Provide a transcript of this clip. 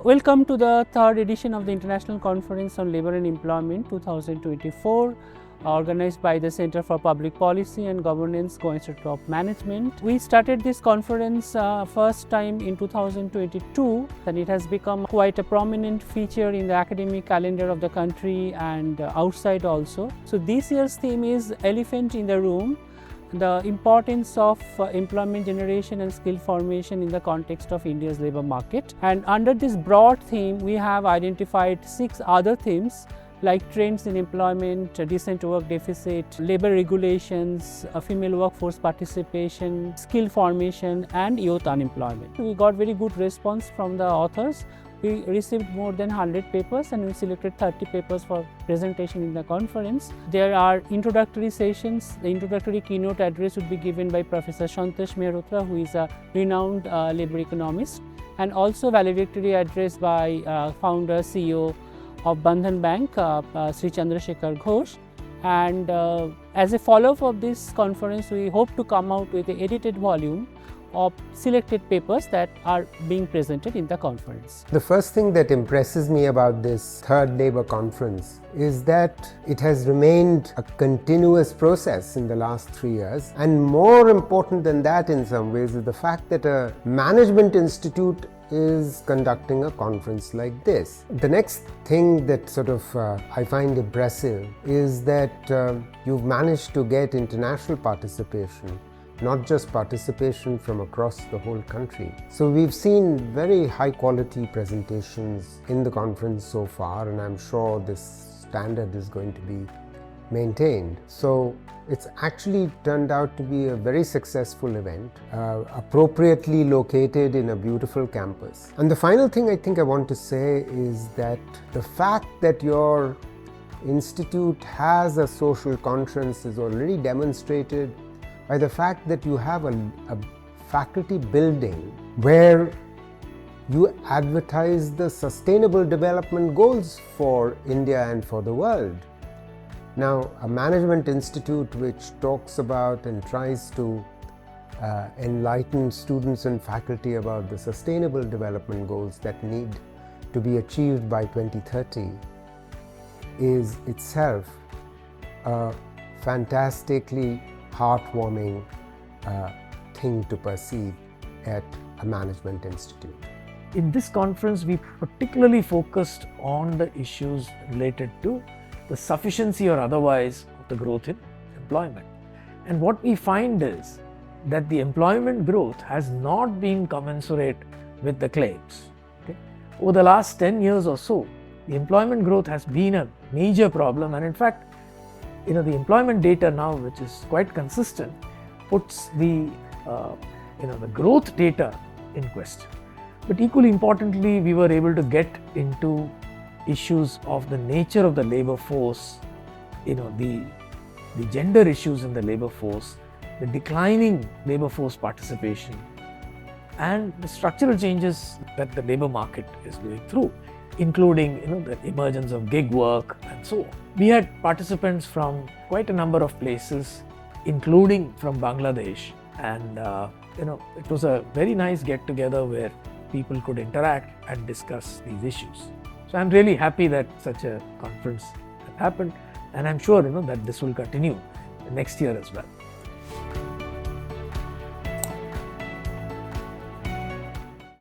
Welcome to the third edition of the International Conference on Labour and Employment 2024, organized by the Center for Public Policy and Governance, Goa Institute of Management. We started this conference first time in 2022, and it has become quite a prominent feature in the academic calendar of the country and outside also. So this year's theme is Elephant in the Room: the importance of employment generation and skill formation in the context of India's labour market. And under this broad theme, we have identified 6 other themes like trends in employment, decent work deficit, labour regulations, female workforce participation, skill formation and youth unemployment. We got very good response from the authors. We received more than 100 papers and we selected 30 papers for presentation in the conference. There are introductory sessions. The introductory keynote address would be given by Professor Santosh Mehrotra, who is a renowned labour economist, and also valedictory address by founder CEO of Bandhan Bank, Sri Chandrasekhar Ghosh. And as a follow-up of this conference, we hope to come out with an edited volume of selected papers that are being presented in the conference. The first thing that impresses me about this third Labour Conference is that it has remained a continuous process in the last 3 years, and more important than that in some ways is the fact that a management institute is conducting a conference like this. The next thing that I find impressive is that you've managed to get international participation, not just participation from across the whole country. So we've seen very high quality presentations in the conference so far, and I'm sure this standard is going to be maintained. So it's actually turned out to be a very successful event, appropriately located in a beautiful campus. And the final thing I think I want to say is that the fact that your institute has a social conscience is already demonstrated by the fact that you have a faculty building where you advertise the sustainable development goals for India and for the world. Now, a management institute which talks about and tries to enlighten students and faculty about the sustainable development goals that need to be achieved by 2030 is itself a fantastically heartwarming thing to perceive at a management institute. In this conference, we particularly focused on the issues related to the sufficiency or otherwise of the growth in employment. And what we find is that the employment growth has not been commensurate with the claims. Okay? Over the last 10 years or so, the employment growth has been a major problem, and in fact, the employment data now, which is quite consistent, puts the growth data in question. But equally importantly, we were able to get into issues of the nature of the labor force, the gender issues in the labor force, the declining labor force participation, and the structural changes that the labor market is going through, including the emergence of gig work and so on. We had participants from quite a number of places, including from Bangladesh, and it was a very nice get together where people could interact and discuss these issues. So I'm really happy that such a conference has happened, and I'm sure that this will continue next year as well.